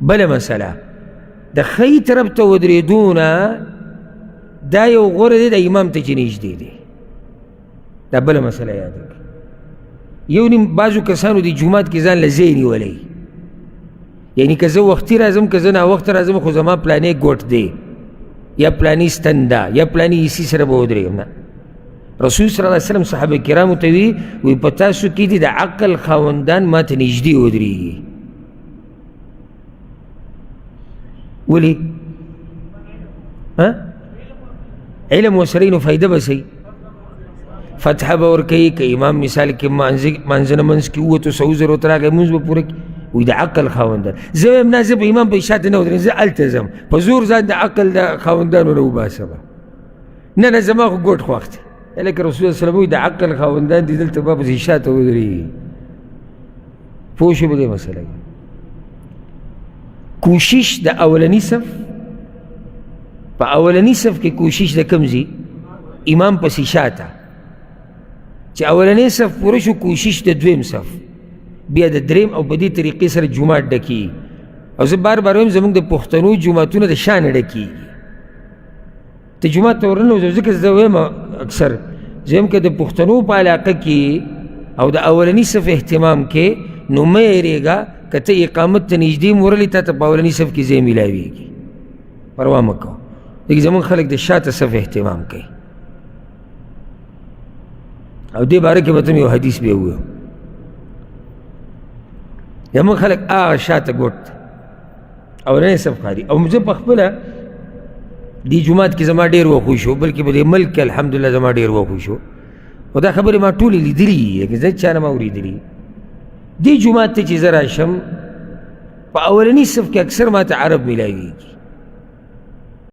بله مسله د خی طرف ته ودرېدونه دا یو غوره دی د امام ته چې نږدې دی. دا بله مسله یاد کړه. یو نیم بعضو کسانو د جومات کې ځان له ځای نیولی، یعنی که زه وختي راځم که زه ناوخته راځم خو زما پلانې ګوټ دی یا پلانې ستن ده یا پلانې ایسي سره به ودرېږم. نه، رسول صلی الله علیه وسلم صحابه کرامو ته وی په تاسو کې دي د عقل خاوندان ما ته نږدې ودرېږي. ولې؟ علم ورسره نو فایده به صحیح فتحه به ورکوي. که امام مثال کې مانځنه منځ کې ووتو سهو زر ورته راغی لمونځ به پوره کړي. وایي د عقل خاوندان. زه وایم نه، زه به امام په شاته نه ودرېږم، زه هلته ځم په زور ځان د عقل د خاوندانو نه وباسمه. نه نه، زما خو ګوټ خوښ دی. لکه رسول الله صلی الله علیه وسلم وایي د عقل خاوندان دي دلته به پسې شاته ودرېږي. پوه شوې په دې مسله کې؟ کوشش د اولني صف، په اولني صف کې کوشش د کوم ځي؟ امام پسې شاته. چې اولنی صف پوره شو کوشش د دویم صف، بیا د دریم او په دې طریقې سره جومات ډکېږي. او زه بار بار وایم زموږ د پښتنو جوماتونه د شا نه ډکېږي. ته جومات ته ورننوځې، ځکه زه وایم اکثر زه وایم که د پښتنو په علاقه کې او د اولني صف اهتمام کې نو مه یېرېږه که ته اقامت ته نږدې م ورلې تا ته په اولني صف کې ځای میلاویږي. پروا مه کوه، لکه زموږ خلک د شاته صف اهتمام کوي. او دې باره کې به ته مې یو حدیث بیا ووایم. زموږ خلک هغه شاته ګوټ اولنی صف ښکاري. او زه په خپله دې جومات کې زما ډېر وخوښ شو، بلکې په دې ملک کې الحمدلله زما ډېر وخوښ شو. او دا خبرې ما ټولې لیدلي، لکه زه چا نه ما اورېدلي. دې جومات ته چې زه راشم په اولني صف کې اکثر ما ته عرب میلاویږي.